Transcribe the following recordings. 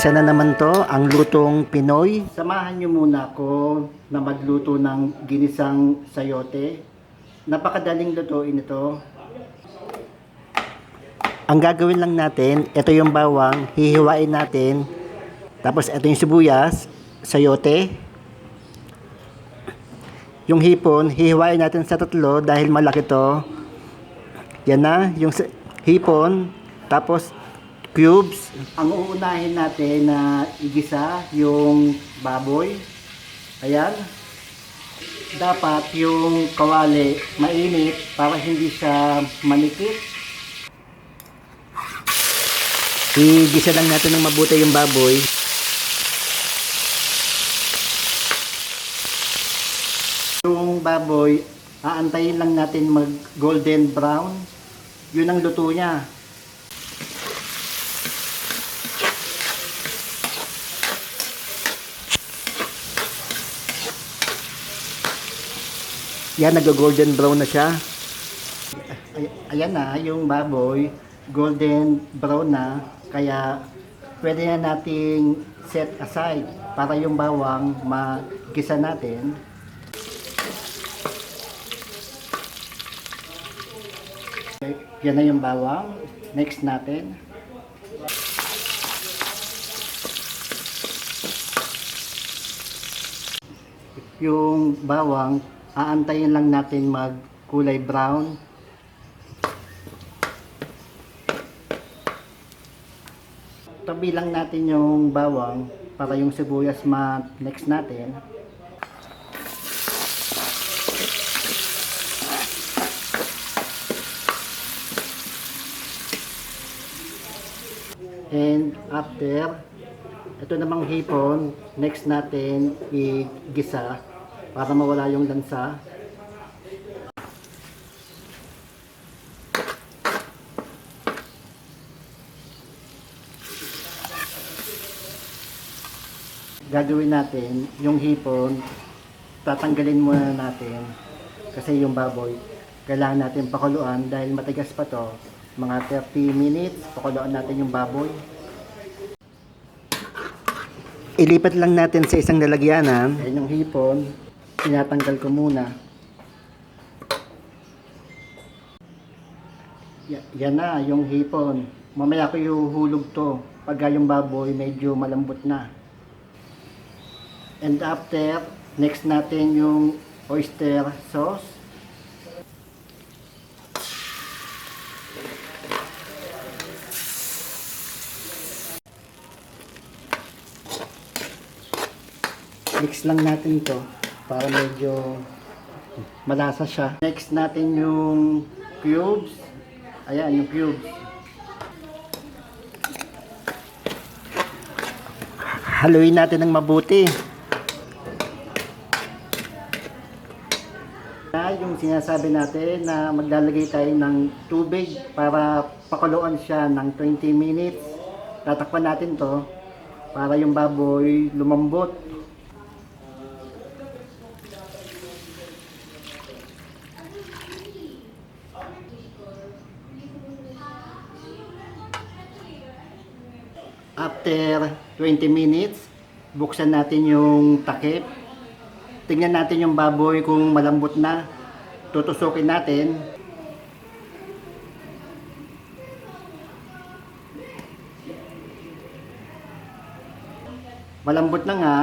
Umpisa na naman to, ang lutong Pinoy. Samahan nyo muna ako na magluto ng ginisang sayote. Napakadaling lutuin ito. Ang gagawin lang natin, ito yung bawang, hihiwain natin. Tapos ito yung sibuyas, sayote. Yung hipon, hihiwain natin sa tatlo dahil malaki to. Yan na, yung hipon. Tapos cubes. Ang uunahin natin na igisa yung baboy. Ayan. Dapat yung kawali mainit para hindi siya manikit. Igisa lang natin ng mabuti yung baboy. Yung baboy, aantayin lang natin mag golden brown. Yun ang luto niya. Yan, nag-golden brown na siya. Ayan na, yung baboy, golden brown na. Kaya, pwede na nating set aside para yung bawang magisa natin. Yan na yung bawang. Next natin. Yung bawang, aantayin lang natin mag kulay brown. Tabi lang natin yung bawang para yung sibuyas ma-next natin. And after, ito namang hipon, next natin igisa para mawala yung lansa. Gagawin natin yung hipon, tatanggalin muna natin kasi yung baboy kailangan natin pakuluan dahil matigas pa to. Mga 30 minutes pakuluan natin yung baboy. Ilipat lang natin sa isang lalagyanan. Ayan yung hipon, tinatanggal ko muna. Yan na yung hipon. Mamaya ko ihuhulog to pagka yung baboy medyo malambot na. And after, next natin yung oyster sauce. Mix lang natin to para medyo malasa siya. Next natin yung cubes. Ayan yung cubes. Haluin natin ng mabuti. Yung sinasabi natin na maglalagay tayo ng tubig para pakuluan siya ng 20 minutes. Tatakpan natin to para yung baboy lumambot. After 20 minutes, buksan natin yung takip. Tingnan natin yung baboy kung malambot na. Tutusukin natin. Malambot na nga,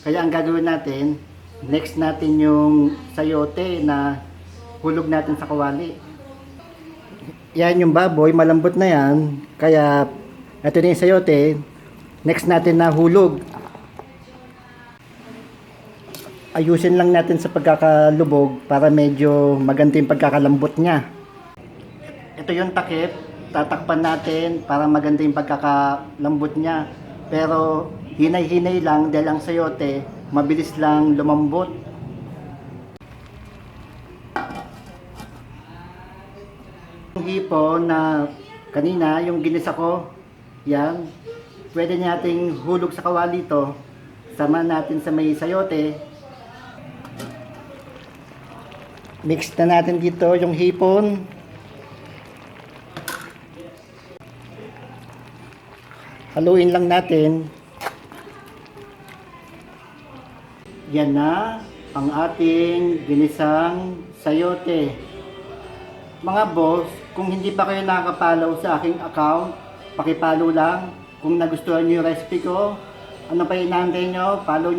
kaya ang gagawin natin, next natin yung sayote na hulog natin sa kawali. Yan yung baboy, malambot na yan, kaya ito na yung sayote, next natin na hulog. Ayusin lang natin sa pagkakalubog para medyo maganda yung pagkakalambot niya. Ito yung takip, tatakpan natin para maganda yung pagkakalambot niya. Pero hinay-hinay lang dahil ang sayote mabilis lang lumambot. Yung hipon na kanina, yung ginisa ko, yan, pwede nating hulog sa kawali to. Sama natin sa may sayote. Mix na natin dito yung hipon. Haluin lang natin Yan na ang ating ginisang sayote. Mga boss, kung hindi pa kayo nakaka-follow sa aking account, paki-follow lang. Kung nagustuhan niyo yung recipe ko, ano pa inaantay nyo? Follow